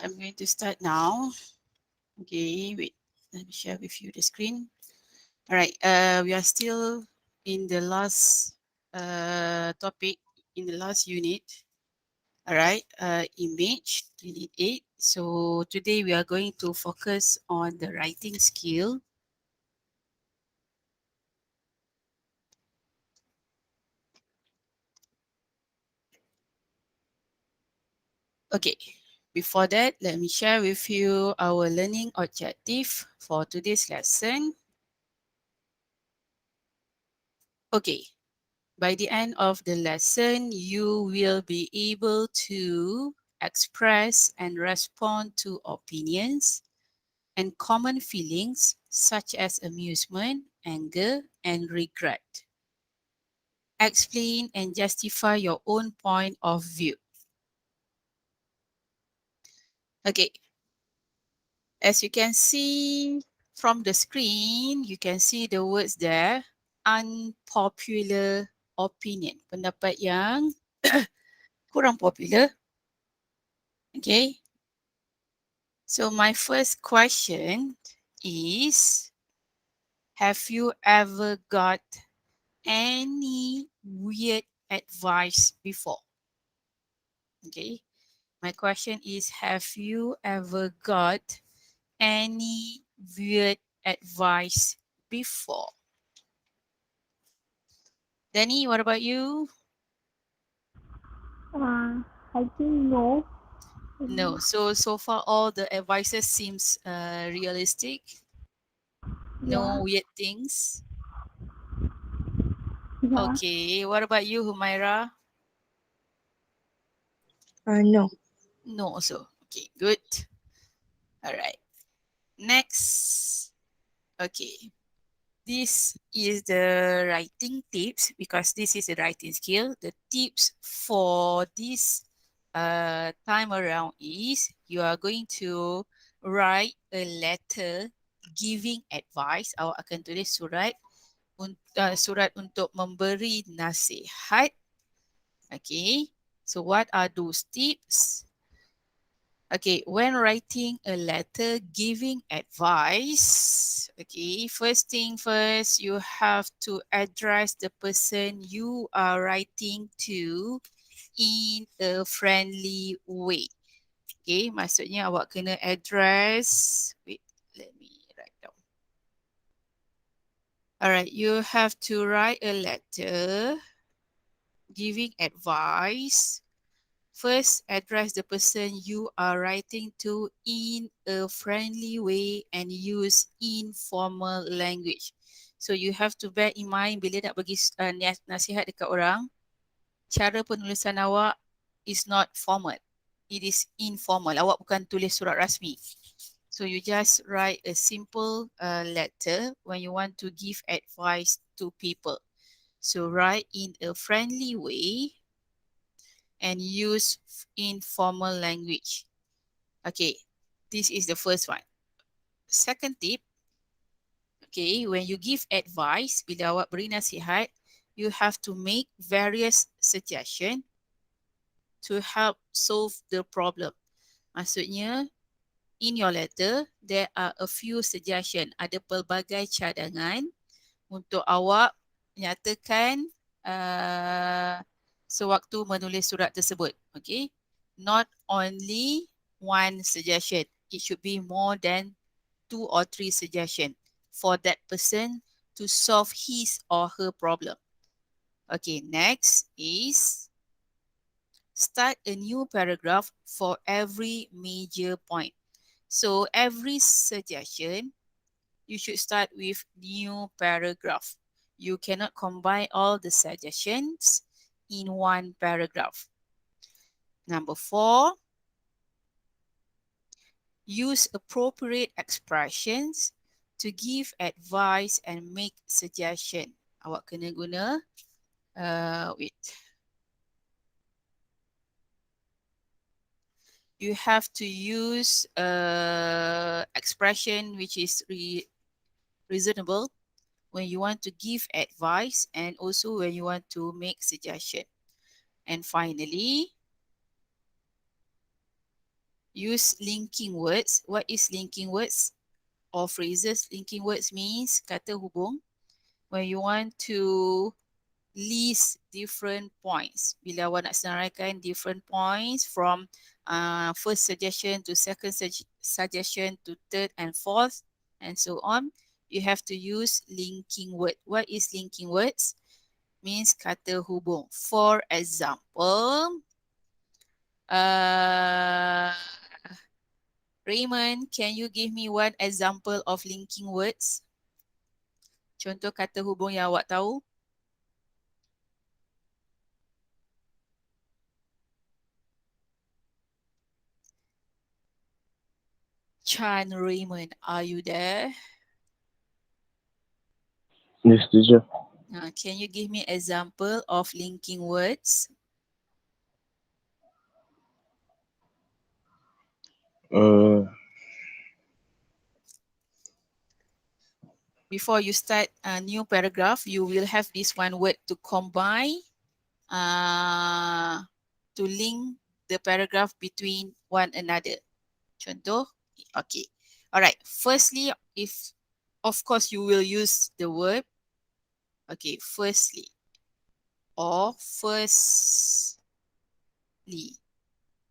I'm going to start now. Okay, wait. Let me share with you the screen. All right. We are still in the last topic in the last unit. All right. Image unit 8. So today we are going to focus on the writing skill. Okay. Before that, let me share with you our learning objective for today's lesson. Okay. By the end of the lesson, you will be able to express and respond to opinions and common feelings such as amusement, anger, and regret. Explain and justify your own point of view. Okay, as you can see from the screen, you can see the words there, unpopular opinion. Pendapat yang kurang popular. Okay, so my first question is, have you ever got any weird advice before? Okay, my question is, have you ever got any weird advice before? Danny, what about you? I think no. No. So far all the advices seems realistic. Yeah, No weird things. yeah. Okay. What about you, Humaira? No. No also. Okay, good. All right. Next. Okay. This is the writing tips because this is a writing skill. The tips for this time around is you are going to write a letter giving advice. Awak akan tulis surat untuk memberi nasihat. Okay. So what are those tips? Okay, when writing a letter giving advice, okay, first thing first, you have to address the person you are writing to in a friendly way. Okay, maksudnya awak kena address, wait, let me write down. Alright, you have to write a letter giving advice. First, address the person you are writing to in a friendly way and use informal language. So you have to bear in mind bila nak bagi nasihat dekat orang, cara penulisan awak is not formal. It is informal. Awak bukan tulis surat rasmi. So you just write a simple letter when you want to give advice to people. So write in a friendly way and use informal language. Okay, this is the first one. Second tip, okay, when you give advice, bila awak beri nasihat, you have to make various suggestions to help solve the problem. Maksudnya, in your letter, there are a few suggestions. Ada pelbagai cadangan untuk awak nyatakan sewaktu menulis surat tersebut. Okay, not only one suggestion. It should be more than 2 or 3 suggestions for that person to solve his or her problem. Okay, next is start a new paragraph for every major point. So every suggestion, you should start with new paragraph. You cannot combine all the suggestions in one paragraph. Number 4, use appropriate expressions to give advice and make suggestion. Awak kena guna, wait. You have to use expression which is reasonable when you want to give advice and also when you want to make suggestion. And finally, use linking words. What is linking words or phrases? Linking words means kata hubung. When you want to list different points. Bila awak nak senaraikan different points from first suggestion to second suggestion to third and fourth and so on, you have to use linking word. What is linking words? Means kata hubung. For example, Raymond, can you give me one example of linking words? Contoh kata hubung yang awak tahu. Chan Raymond, are you there? Yes, teacher. Can you give me example of linking words? Uh, Before you start a new paragraph, you will have this one word to combine, to link the paragraph between one another. Contoh, okay. All right. Firstly, if of course you will use the word, okay, firstly or firstly.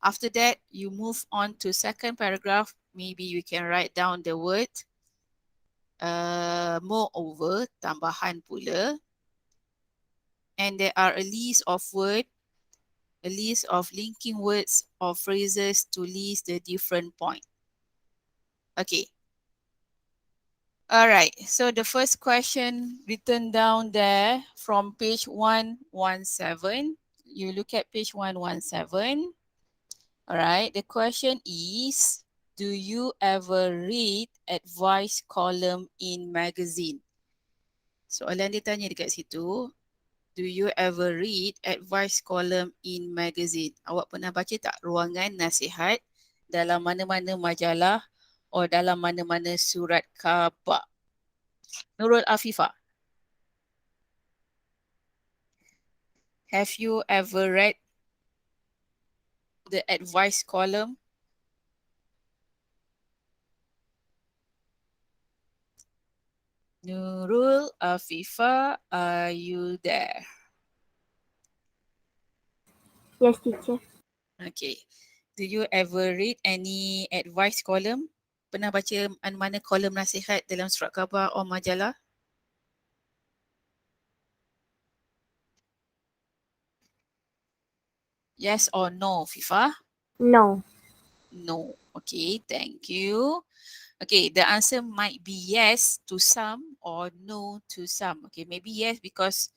After that, you move on to second paragraph. Maybe you can write down the word moreover, tambahan pula. And there are a list of words, a list of linking words or phrases to list the different points. Okay. All right. So the first question written down there from page 117. You look at page 117. All right. The question is, do you ever read advice column in magazine? Soalan dia tanya dekat situ, do you ever read advice column in magazine? Awak pernah baca tak ruangan nasihat dalam mana-mana majalah atau dalam mana-mana surat khabar? Nurul Afifah, have you ever read the advice column? Nurul Afifah, are you there? Yes, teacher. Okay. Do you ever read any advice column? Pernah baca mana-mana kolom nasihat dalam surat khabar atau majalah? Yes or no, Fifa? No. No. Okay, thank you. Okay, the answer might be yes to some or no to some. Okay, maybe yes because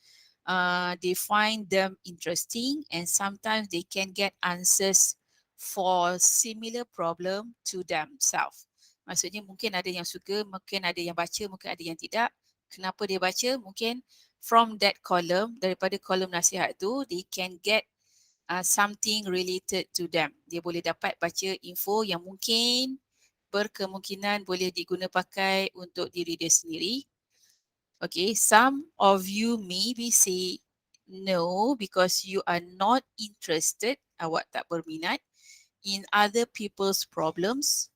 they find them interesting and sometimes they can get answers for similar problem to themselves. Maksudnya mungkin ada yang suka, mungkin ada yang baca, mungkin ada yang tidak. Kenapa dia baca? Mungkin from that column, daripada kolom nasihat tu, they can get something related to them. Dia boleh dapat baca info yang mungkin berkemungkinan boleh diguna pakai untuk diri dia sendiri. Okay, some of you maybe say no because you are not interested, awak tak berminat in other people's problems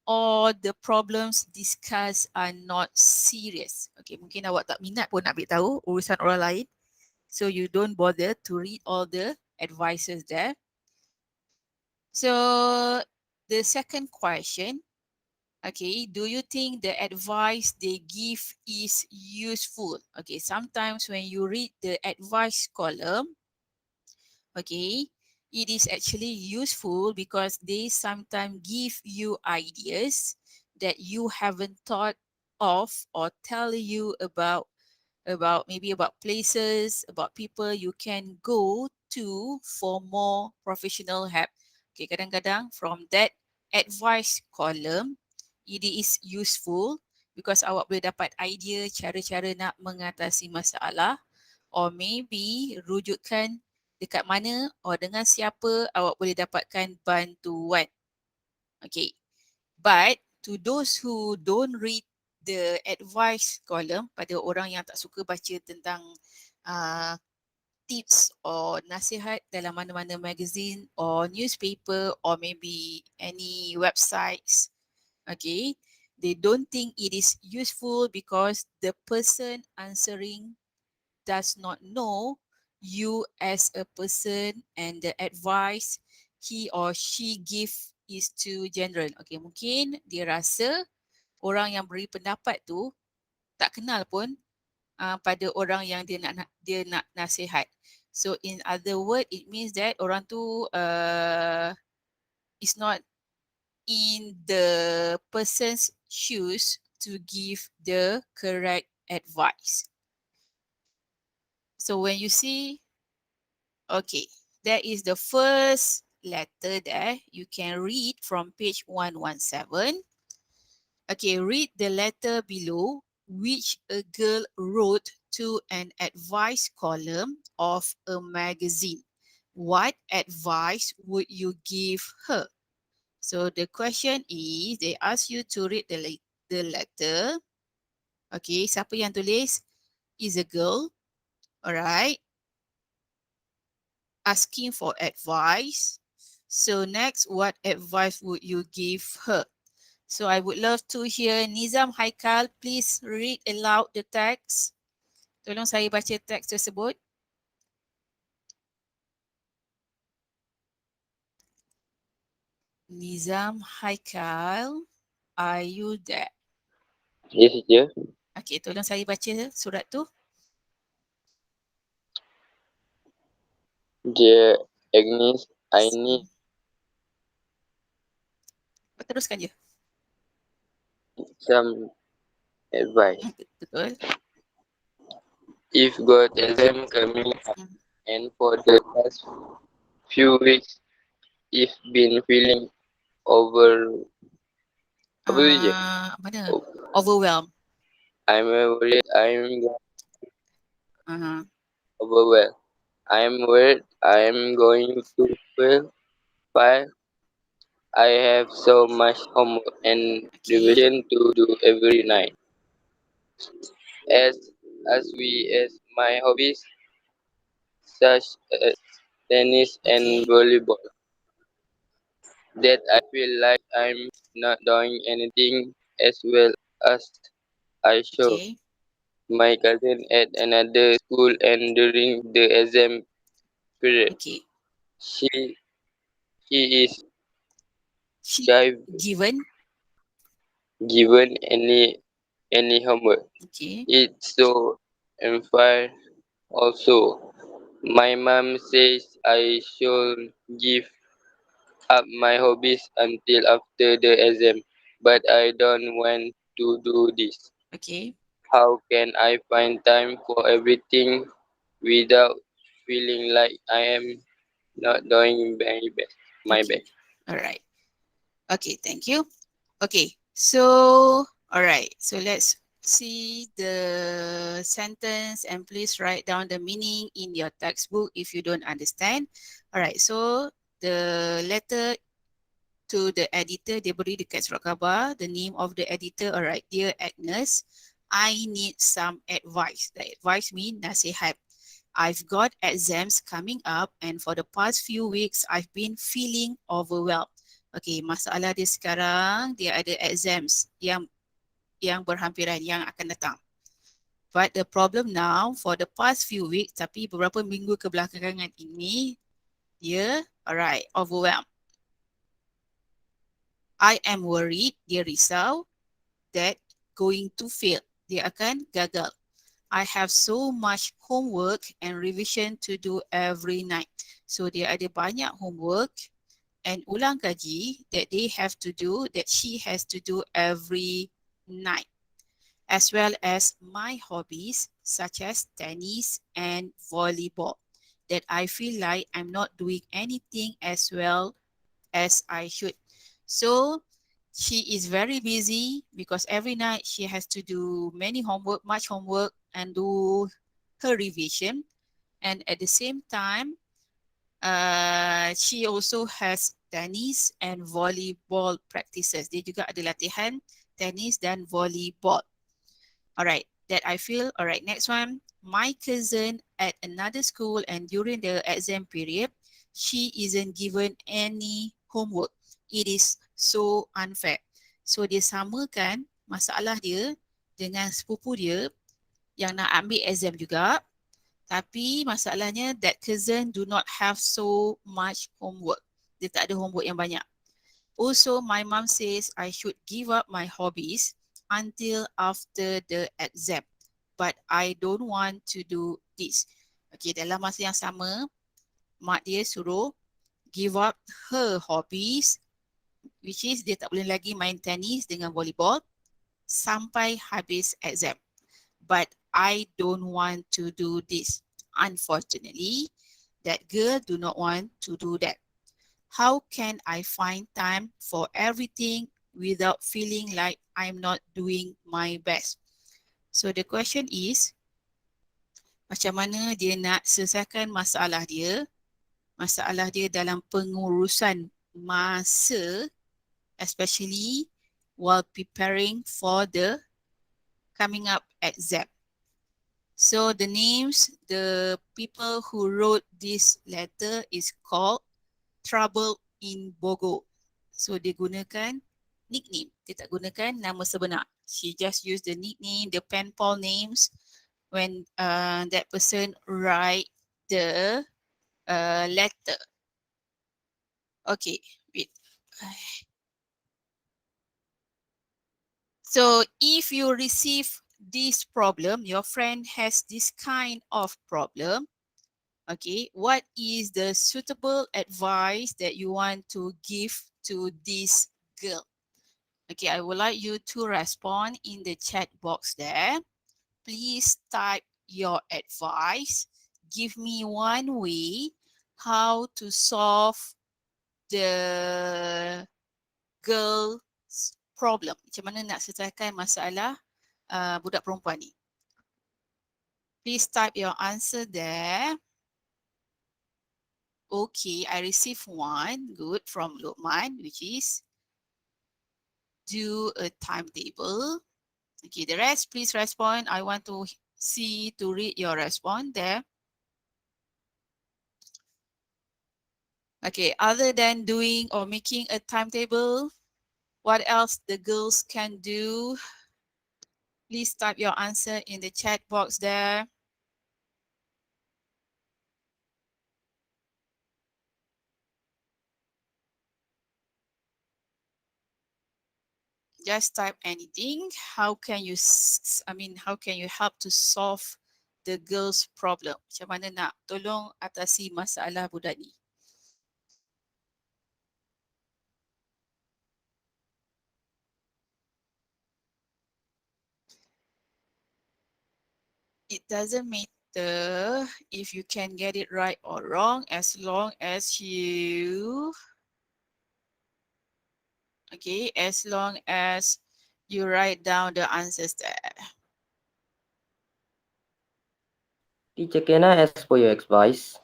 or the problems discussed are not serious. Okay, mungkin awak tak minat pun nak beritahu urusan orang lain. So you don't bother to read all the advices there. So the second question, okay, do you think the advice they give is useful? Okay, sometimes when you read the advice column, okay, it is actually useful because they sometimes give you ideas that you haven't thought of or tell you about maybe about places, about people you can go to for more professional help. Okay, kadang-kadang from that advice column, it is useful because awak boleh dapat idea cara-cara nak mengatasi masalah or maybe rujukan dekat mana or dengan siapa awak boleh dapatkan bantuan. Okay, but to those who don't read the advice column, pada orang yang tak suka baca tentang uh, tips or nasihat dalam mana-mana magazine or newspaper or maybe any websites, okay, they don't think it is useful because the person answering does not know you as a person and the advice he or she give is too general. Okay, mungkin dia rasa orang yang beri pendapat tu tak kenal pun pada orang yang dia nak nasihat. So in other word, it means that orang tu is not in the person's shoes to give the correct advice. So when you see, okay, that is the first letter there. You can read from page 117. Okay, read the letter below which a girl wrote to an advice column of a magazine. What advice would you give her? So the question is, they ask you to read the letter. Okay, siapa yang tulis? Is a girl. Alright. Asking for advice. So next, what advice would you give her? So I would love to hear Nizam Haikal, please read aloud the text. Tolong saya baca teks tersebut. Nizam Haikal, are you there? Yes, teacher. Okay, tolong saya baca surat tu. Dear Agnes, I need Teruskan je. some advice. Betul. If got exam coming up and for the past few weeks, if been feeling over apa tu je? Mana? Overwhelmed. I'm worried I'm Uh-huh. overwhelmed. I'm worried I'm going to fail. But I have so much homework and Okay. revision to do every night. As as my hobbies such as tennis and Okay. volleyball, that I feel like I'm not doing anything as well as I should. Okay. My cousin at another school and during the exam period, Okay. she she is She dive given. given any homework. Okay. It's so unfair. Also, my mom says I should give up my hobbies until after the exam, but I don't want to do this. Okay. How can I find time for everything without feeling like I am not doing my Okay. best? All right. Okay. Thank you. Okay. So, all right. So let's see the sentence and please write down the meaning in your textbook if you don't understand. All right. So the letter to the editor, dia beri dekat surat khabar, the name of the editor. All right. Dear Agnes, I need some advice. The advice means nasihat. I've got exams coming up and for the past few weeks, I've been feeling overwhelmed. Okay, masalah dia sekarang, dia ada exams yang berhampiran, yang akan datang. But the problem now, for the past few weeks, tapi beberapa minggu kebelakangan ini, dia, alright, overwhelmed. I am worried, dia risau, that going to fail, dia akan gagal. I have so much homework and revision to do every night. So dia ada banyak homework and ulang kaji that they have to do, that she has to do every night, as well as my hobbies such as tennis and volleyball, that I feel like I'm not doing anything as well as I should. So she is very busy because every night she has to do much homework and do her revision. And at the same time, she also has tennis and volleyball practices. Dia juga ada latihan tennis dan volleyball. Alright, that I feel. Alright, next one. my cousin at another school and during the exam period, she isn't given any homework. It is so unfair. So dia samakan masalah dia dengan sepupu dia yang nak ambil exam juga. Tapi masalahnya that cousin do not have so much homework. Dia tak ada homework yang banyak. Also, my mom says I should give up my hobbies until after the exam. But I don't want to do this. Okay, dalam masa yang sama, mak dia suruh give up her hobbies, which is dia tak boleh lagi main tenis dengan volleyball sampai habis exam. But I don't want to do this. Unfortunately, that girl do not want to do that. How can I find time for everything without feeling like I'm not doing my best? So the question is, macam mana dia nak selesaikan masalah dia dalam pengurusan masa, especially while preparing for the coming up exam. So the names, the people who wrote this letter is called Trouble in Bogo. So dia gunakan nickname. Dia tak gunakan nama sebenar. She just use the nickname, the pen pal names when that person write the letter. Okay, wait. So if you receive this problem, your friend has this kind of problem, okay, what is the suitable advice that you want to give to this girl? Okay, I would like you to respond in the chat box there. Please type your advice. Give me one way how to solve the girl's problem. Macam mana nak selesaikan masalah budak perempuan ni. Please type your answer there. Okay, I received one. Good, from Lukman, which is do a timetable. Okay, the rest, please respond. I want to read your response there. Okay, other than doing or making a timetable, what else the girls can do? Please type your answer in the chat box there. Just type anything. How can you, how can you help to solve the girls' problem? Macam mana nak tolong atasi masalah budak ni? It doesn't matter if you can get it right or wrong, as long as you, okay, as long as you write down the answers there. Teacher, can I ask for your advice?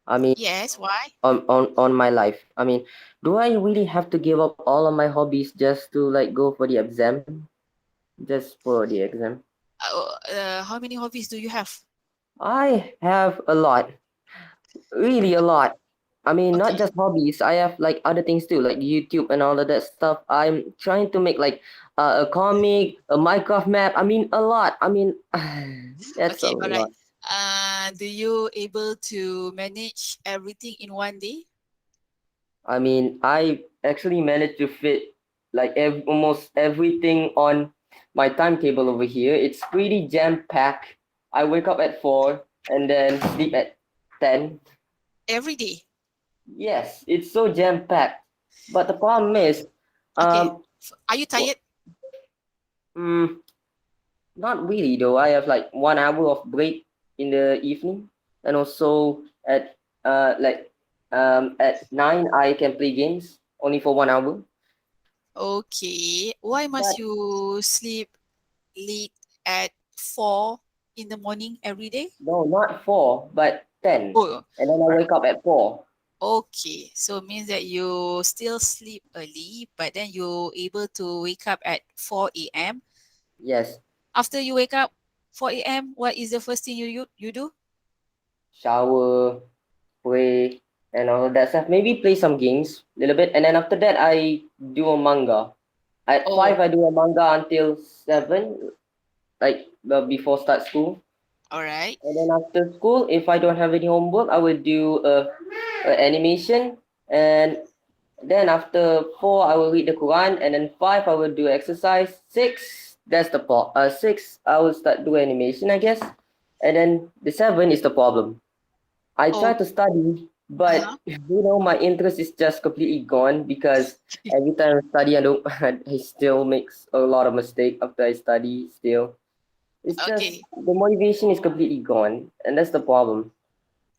I mean, Yes, why? on my life. I mean, do I really have to give up all of my hobbies just to like go for the exam? Just for the exam. How many hobbies do you have? I have a lot, really a lot. I mean, not Okay. just hobbies. I have like other things too, like YouTube and all of that stuff. I'm trying to make like a comic, a Minecraft map. I mean, a lot. I mean, that's a Okay, all right. lot. Do you able to manage everything in one day? I mean, I actually managed to fit like almost everything on my timetable over here. It's pretty jam packed. I wake up at 4 and then sleep at 10. Every day? Yes, it's so jam packed. But the problem is, Okay. um, Are you w- tired? not really though. I have like 1 hour of break in the evening, and also at 9 I can play games only for 1 hour. Okay. Why must But you sleep late at 4 in the morning every day? no, not 4, but 10. Oh, And then I wake up at 4. okay. So it means that you still sleep early, but then you're able to wake up at 4 a.m. Yes. After you wake up, 4 a.m., what is the first thing you do? Shower, pray, and all of that stuff. Maybe play some games a little bit, and then after that, I do a manga. At Oh, 5, I do a manga until 7, like before start school. all right. And then after school, if I don't have any homework, I will do a animation. And then after 4, I will read the Quran. And then 5, I will do exercise. 6, that's the 6, I will start do animation, I guess. And then the 7 is the problem. I try Oh, to study, uh-huh. but my interest is just completely gone because every time I study, I don't, I still makes a lot of mistake after I study. Still, it's just Okay. the motivation is completely gone, and that's the problem.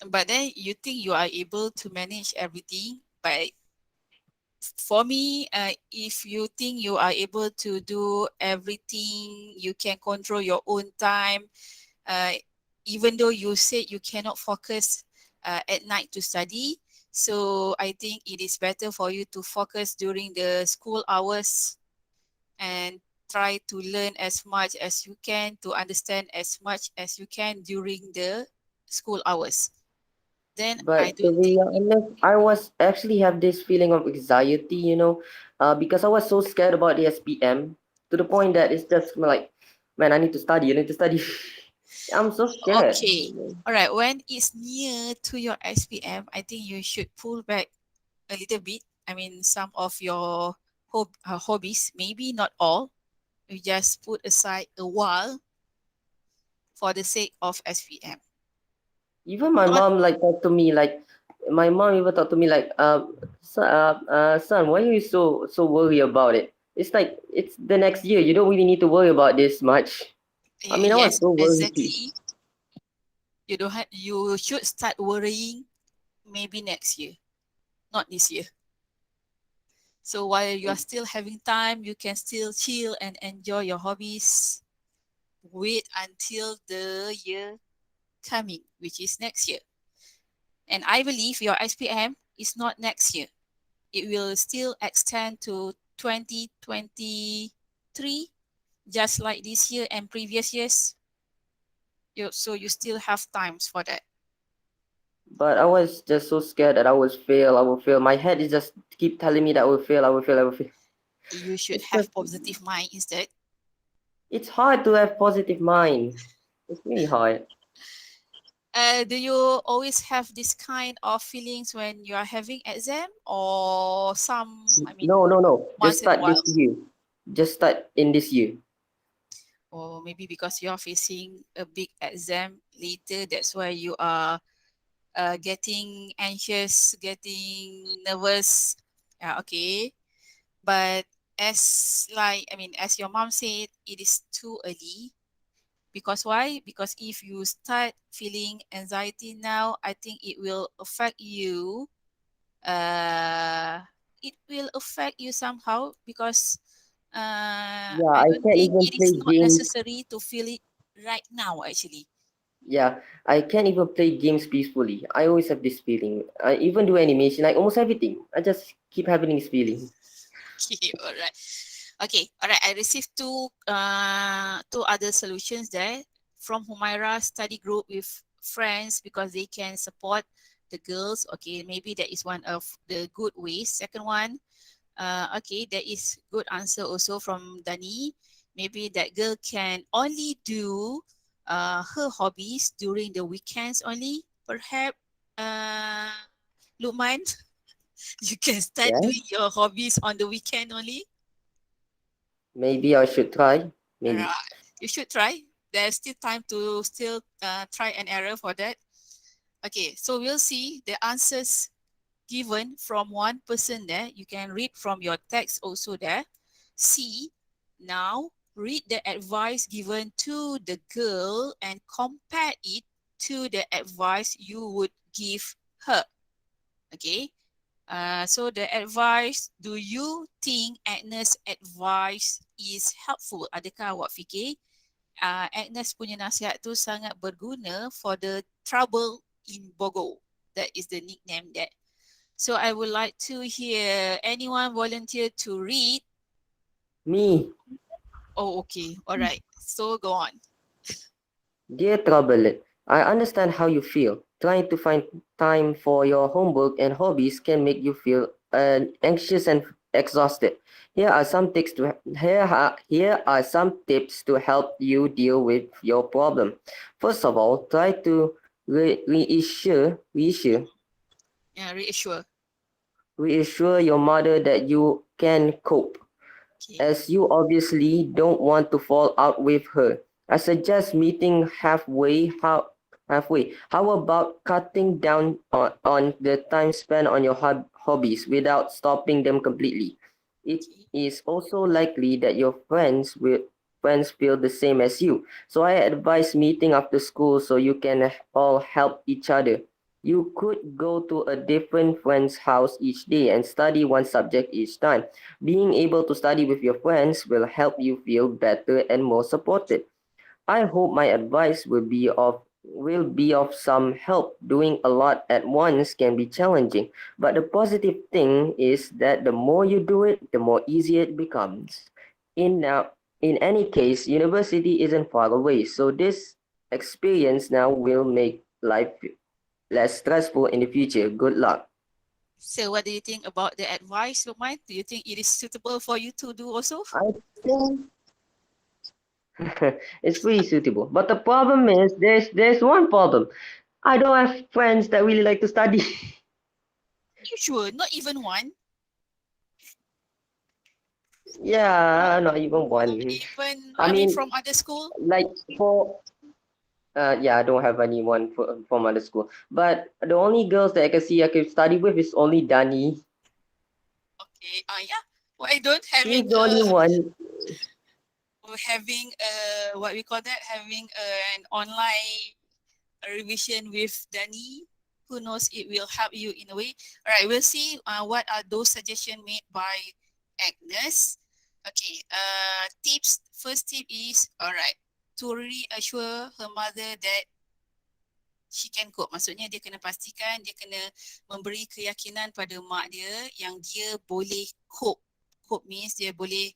But then you think you are able to manage everything. But for me, if you think you are able to do everything, you can control your own time. Uh, even though you said you cannot focus at night to study, so I think it is better for you to focus during the school hours and try to learn as much as you can, to understand as much as you can during the school hours. Then I But to don't be think. honest, I was actually have this feeling of anxiety, because I was so scared about the SPM to the point that it's just like, man, I need to study. I need to study. I'm so scared. Okay. All right. When it's near to your SPM, I think you should pull back a little bit. I mean, some of your hobbies, maybe not all. You just put aside a while for the sake of SPM. Even my Not mom like talk to me like my mom even talk to me like son, why are you so worried about it? It's like it's the next year. You don't really need to worry about this much. I mean, I was yes, so worried too. exactly. You don't have. You should start worrying maybe next year, not this year. So while you are still having time, you can still chill and enjoy your hobbies. Wait until the year coming, which is next year. And I believe your SPM is not next year. It will still extend to 2023, just like this year and previous years. So you still have times for that. But I was just so scared that I will fail. I will fail. My head is just keep telling me that I will fail. I will fail. I will fail. You should It's just have positive mind instead. it's hard to have positive mind. It's really hard. Do you always have this kind of feelings when you are having exam, or I mean, No, no, no. Just once in a start this while? year. Just start in this year. Or maybe because you are facing a big exam later, that's why you are getting anxious, getting nervous. Yeah, okay. But as your mom said, it is too early. Because why? Because if you start feeling anxiety now, I think it will affect you. Uh, it will affect you somehow because Yeah, I I don't can't think even it is play not games. necessary to feel it right now, actually. Yeah, I can't even play games peacefully. I always have this feeling. I even do animation, like almost everything. I just keep having this feeling. Okay, all right. Okay, all right. I received two other solutions there from Humaira study group with friends because they can support the girls. Okay, maybe that is one of the good ways. Second one, okay, that is good answer also from Dani. Maybe that girl can only do her hobbies during the weekends only. Perhaps Lukman, you can start Yeah, doing your hobbies on the weekend only. maybe I should try. Maybe. Right. You should try. There's still time to still try and error for that. Okay, so we'll see the answers given from one person there. You can read from your text also there. C, now read the advice given to the girl and compare it to the advice you would give her. Okay, so the advice, do you think Agnes' advice is helpful? Adakah awak fikir Agnes punya nasihat tu sangat berguna for the trouble in Bogor? That is the nickname that. So I would like to hear anyone volunteer to read. Me. Oh, okay. All right. So go on. Dear Traveler, I understand how you feel. Trying to find time for your homework and hobbies can make you feel anxious and exhausted. Here are some tips to help you deal with your problem. First of all, try to Yeah, reassure. reassure your mother that you can cope, Okay. as you obviously don't want to fall out with her. I suggest meeting halfway. How about cutting down on the time spent on your hobbies without stopping them completely? It Okay. is also likely that your friends feel the same as you. So I advise meeting after school so you can all help each other. You could go to a different friend's house each day and study one subject each time. Being able to study with your friends will help you feel better and more supported. I hope my advice will be of some help. Doing a lot at once can be challenging, but the positive thing is that the more you do it, the more easier it becomes. In now in any case, university isn't far away, so this experience now will make life less stressful in the future. Good luck. So what do you think about the advice, Lukman? Do you think it is suitable for you to do also? I think it's pretty suitable. But the problem is there's one problem. I don't have friends that really like to study. You sure? Not even one? Not Yeah, not even one. even, I I mean, mean, from other school? like for yeah, I don't have anyone from other school. But the only girls that I can see I can study with is only Dani. Okay. Yeah. Why don't She's the only one. having what we call that, having an online revision with Dani? Who knows, it will help you in a way. All right, we'll see what are those suggestions made by Agnes. Okay, tips. First tip is, all right, to reassure her mother that she can cope. Maksudnya dia kena pastikan, dia kena memberi keyakinan pada mak dia yang dia boleh cope. Cope means dia boleh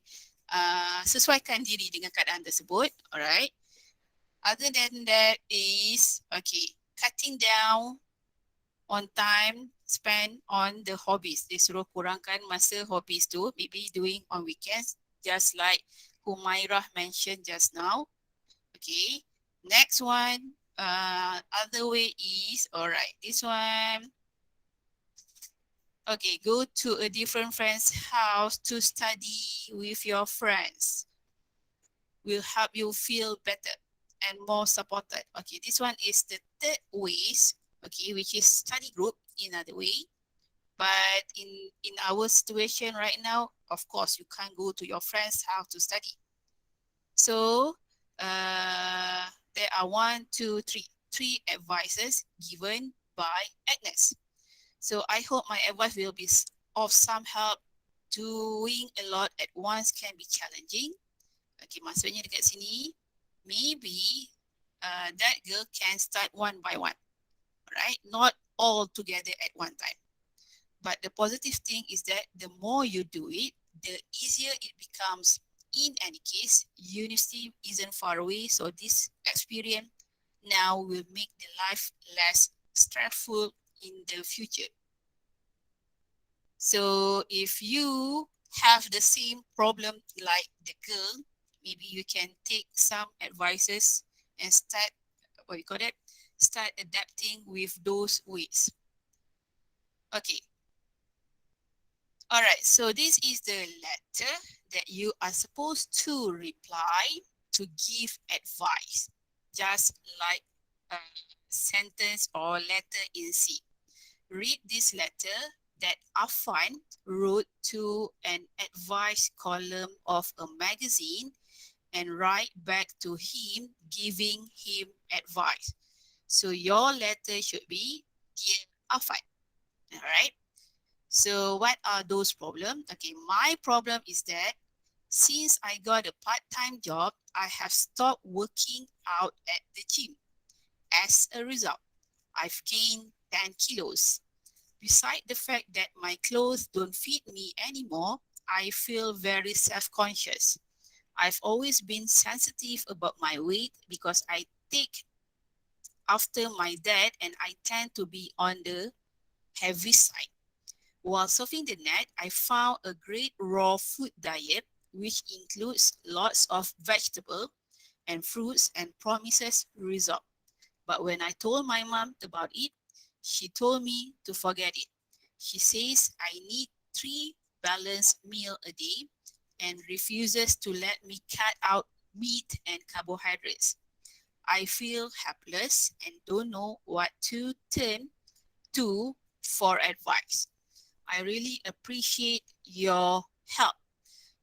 sesuaikan diri dengan keadaan tersebut. Alright. Other than that is, okay, cutting down on time spent on the hobbies. Dia suruh kurangkan masa hobbies tu, maybe doing on weekends, just like Humairah mentioned just now. Okay. Next one, other way is, all right, this one. Okay, go to a different friend's house to study with your friends. Will help you feel better and more supported. Okay, this one is the third ways, okay, which is study group in other way. But in our situation right now, of course, you can't go to your friend's house to study. So there are three advices given by Agnes. So I hope my advice will be of some help. Doing a lot at once can be challenging. Okay, maksudnya dekat sini, maybe that girl can start one by one, right? Not all together at one time. But the positive thing is that the more you do it, the easier it becomes. In any case, university isn't far away, so this experience now will make the life less stressful in the future. So if you have the same problem like the girl, maybe you can take some advices and start, what you call that, start adapting with those ways. Okay. All right. So this is the letter that you are supposed to reply to give advice, just like a sentence or letter in C. Read this letter that Afan wrote to an advice column of a magazine and write back to him giving him advice. So your letter should be, Dear Afan. All right. So what are those problems? Okay, my problem is that since I got a part-time job, I have stopped working out at the gym. As a result, I've gained 10 kilos. Beside the fact that my clothes don't fit me anymore, I feel very self-conscious. I've always been sensitive about my weight because I take after my dad, and I tend to be on the heavy side. While surfing the net, I found a great raw food diet, which includes lots of vegetable and fruits and promises result. But when I told my mom about it, she told me to forget it. She says I need 3 balanced meals a day and refuses to let me cut out meat and carbohydrates. I feel helpless and don't know what to turn to for advice. I really appreciate your help.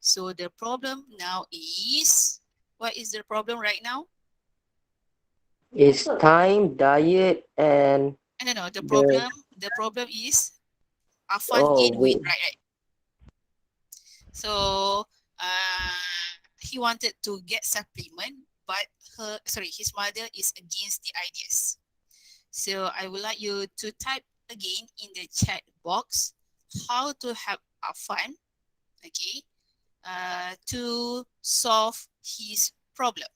So the problem now is, what is the problem right now? It's time, diet, and No, the the problem is Afan oh gain weight, wait, right? So he wanted to get supplement, but his mother is against the ideas. So I would like you to type again in the chat box how to help Afan, okay, to solve his problem.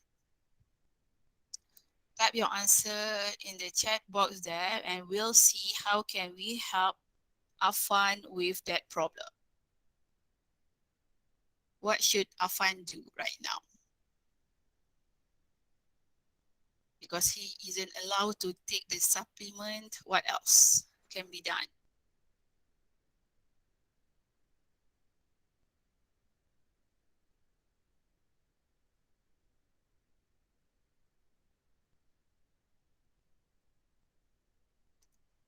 Type your answer in the chat box there, and we'll see how can we help Afan with that problem. What should Afan do right now? Because he isn't allowed to take the supplement, what else can be done?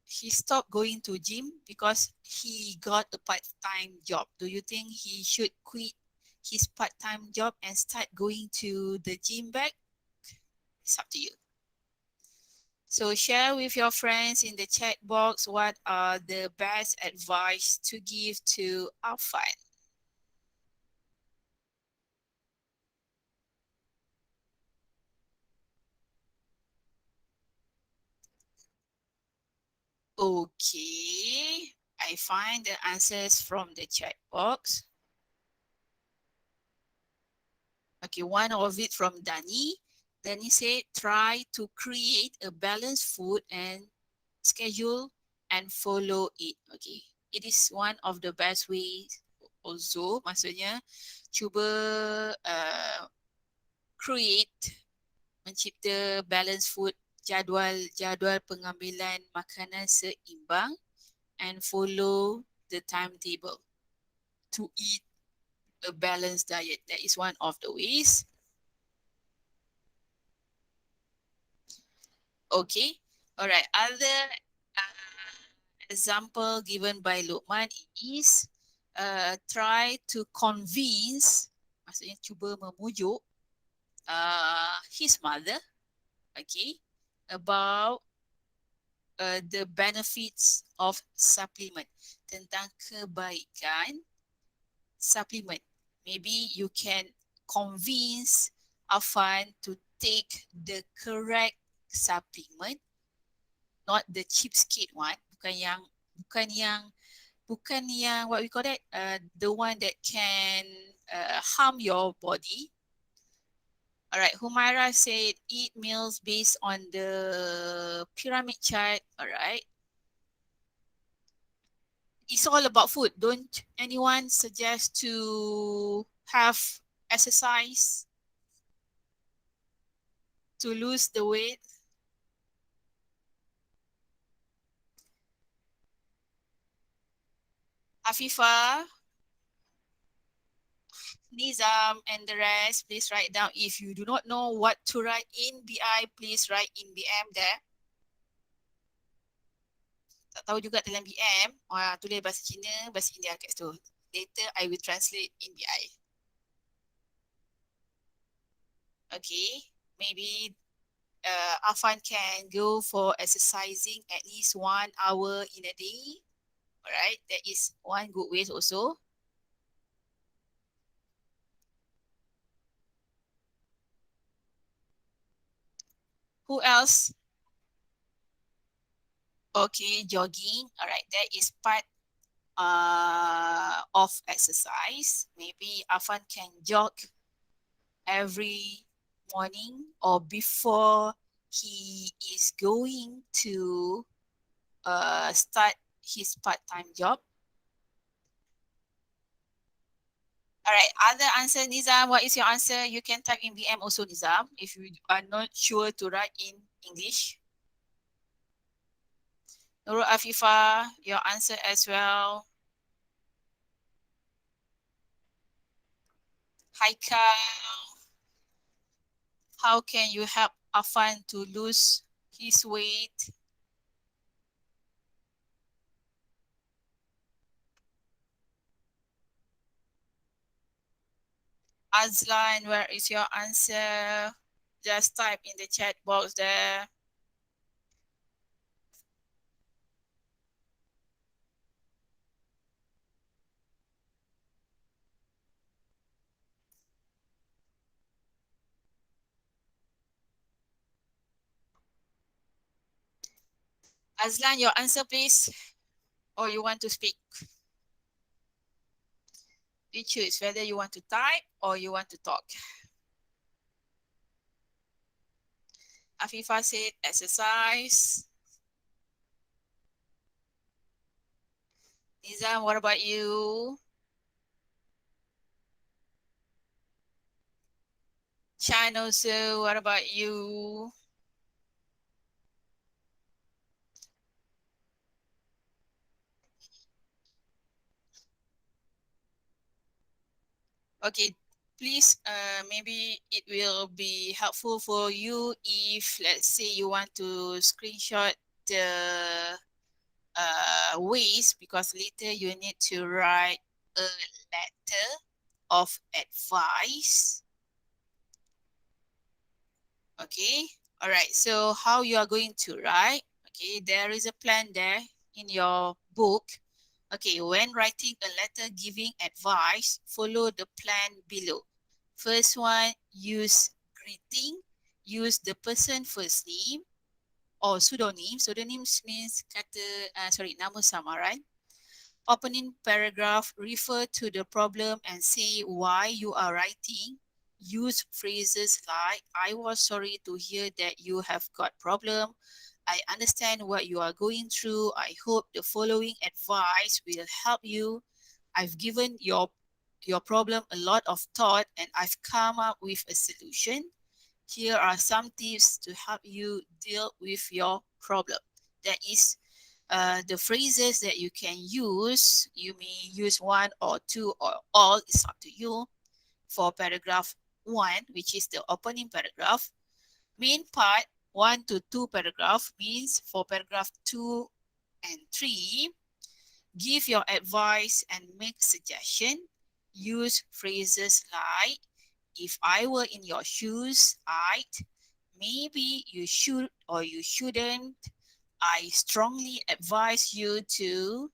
He stopped going to gym because he got a part-time job. Do you think he should quit his part-time job and start going to the gym back? It's up to you. So share with your friends in the chat box what are the best advice to give to Afan. Okay, I find the answers from the chat box. Okay, one of it from Dani. Dani said, try to create a balanced food and schedule and follow it. Okay, it is one of the best ways also. Maksudnya, cuba create, mencipta balanced food, jadual pengambilan makanan seimbang and follow the timetable to eat a balanced diet. That is one of the ways. Okay. All right. Other example given by Luqman is try to convince, maksudnya cuba memujuk his mother, okay, about the benefits of supplement, tentang kebaikan supplement. Maybe you can convince Afan to take the correct supplement, not the cheapskate one, bukan yang what we call that, the one that can harm your body. All right, Humaira said eat meals based on the pyramid chart. All right, it's all about food. Don't anyone suggest to have exercise to lose the weight? Afifa, Nizam, and the rest, please write down. If you do not know what to write in BI, please write in BM there. Tak tahu juga dalam BM, tulis bahasa Cina, bahasa India kat situ. Later, I will translate in BI. Okay, maybe Afan can go for exercising at least 1 hour in a day. Alright, that is one good way also. Who else? Okay, jogging. Alright, that is part of exercise. Maybe Afan can jog every morning or before he is going to start his part-time job. All right, other answer, Nizam, what is your answer? You can type in BM also, Nizam, if you are not sure to write in English. Nurul Afifa, your answer as well. Haikal, how can you help Afan to lose his weight? Azlan, where is your answer? Just type in the chat box there. Azlan, your answer, please. Or you want to speak? You choose whether you want to type or you want to talk. Afifa said exercise. Nizam, what about you? Chan also, what about you? Okay, please, maybe it will be helpful for you if, let's say, you want to screenshot the ways, because later you need to write a letter of advice. Okay, all right, so how you are going to write? Okay, there is a plan there in your book. Okay, when writing a letter giving advice, follow the plan below. First one, use greeting. Use the person first name or pseudonym. Pseudonyms means nama samaran. Opening paragraph, refer to the problem and say why you are writing. Use phrases like, I was sorry to hear that you have got problem. I understand what you are going through. I hope the following advice will help you. I've given your problem a lot of thought and I've come up with a solution. Here are some tips to help you deal with your problem. That is the phrases that you can use. You may use one or two or all, it's up to you. For paragraph 1, which is the opening paragraph, main part 1 to 2 paragraph means for paragraph 2 and 3, give your advice and make suggestion. Use phrases like, if I were in your shoes, I'd, maybe you should or you shouldn't, I strongly advise you to,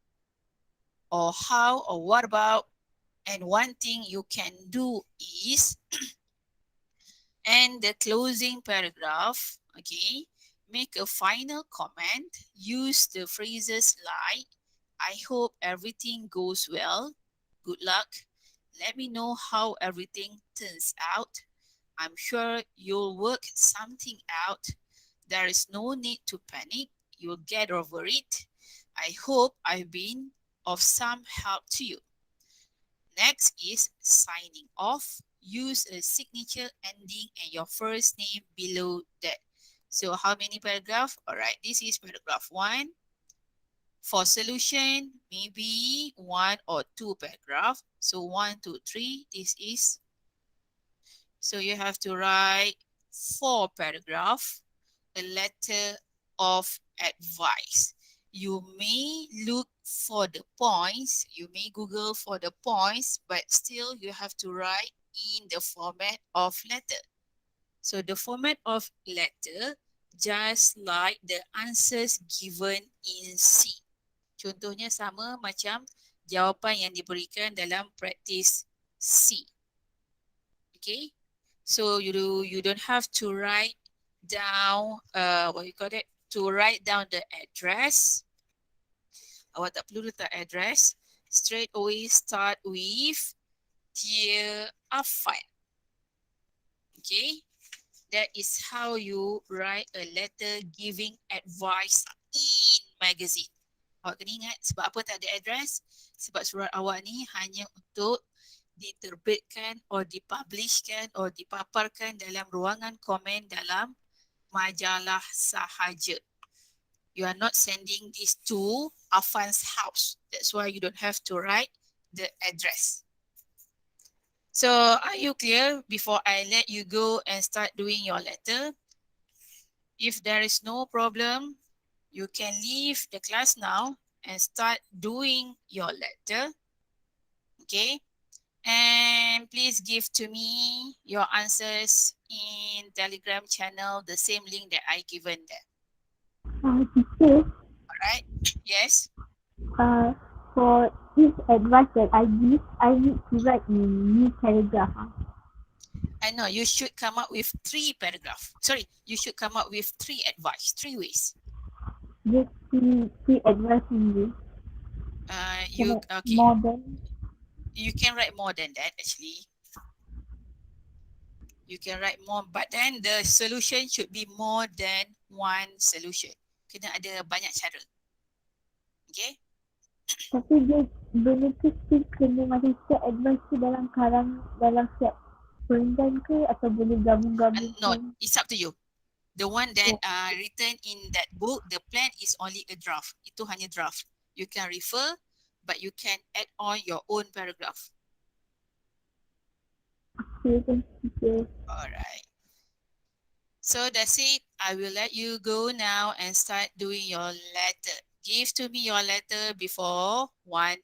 or how or what about, and one thing you can do is, and the closing paragraph, okay, make a final comment, use the phrases like, I hope everything goes well, good luck, let me know how everything turns out, I'm sure you'll work something out, there is no need to panic, you'll get over it, I hope I've been of some help to you. Next is signing off. Use a signature ending and your first name below that. So how many paragraph? All right, this is paragraph 1. For solution, maybe 1 or 2 paragraph. So 1, 2, 3, this is. So you have to write 4 paragraph, a letter of advice. You may look for the points, you may Google for the points, but still you have to write in the format of letter. So the format of letter, just like the answers given in C. Contohnya sama macam jawapan yang diberikan dalam practice C. Okay, so you don't have to write down what you call it, to write down the address. Awak tak perlu letak address. Straight away start with Dear Afan. Okay, that is how you write a letter giving advice in magazine. Awak kena ingat sebab apa tak ada address? Sebab surat awak ni hanya untuk diterbitkan or dipublishkan or dipaparkan dalam ruangan komen dalam majalah sahaja. You are not sending this to Afan's house. That's why you don't have to write the address. So are you clear before I let you go and start doing your letter? If there is no problem, you can leave the class now and start doing your letter. Okay? And please give to me your answers in Telegram channel, the same link that I given there. Teacher, Alright? Yes? for each advice that I give, I need to write in new paragraph. I know you should come up with 3 paragraphs. Sorry, you should come up with 3 advice, 3 ways. Just three advice only. Okay. More than. You can write more than that actually. You can write more, but then the solution should be more than one solution. Kena ada banyak cara. Okay? Tapi dia benda tu still kena macam setiap advice tu dalam karang, dalam setiap perenggan ke atau boleh gabung-gabung? No, it's up to you. The one that written in that book, the plan is only a draft. Itu hanya draft. You can refer, but you can add on your own paragraph. Okay, thank you. Alright. So that's it. I will let you go now and start doing your letter. Give to me your letter before 1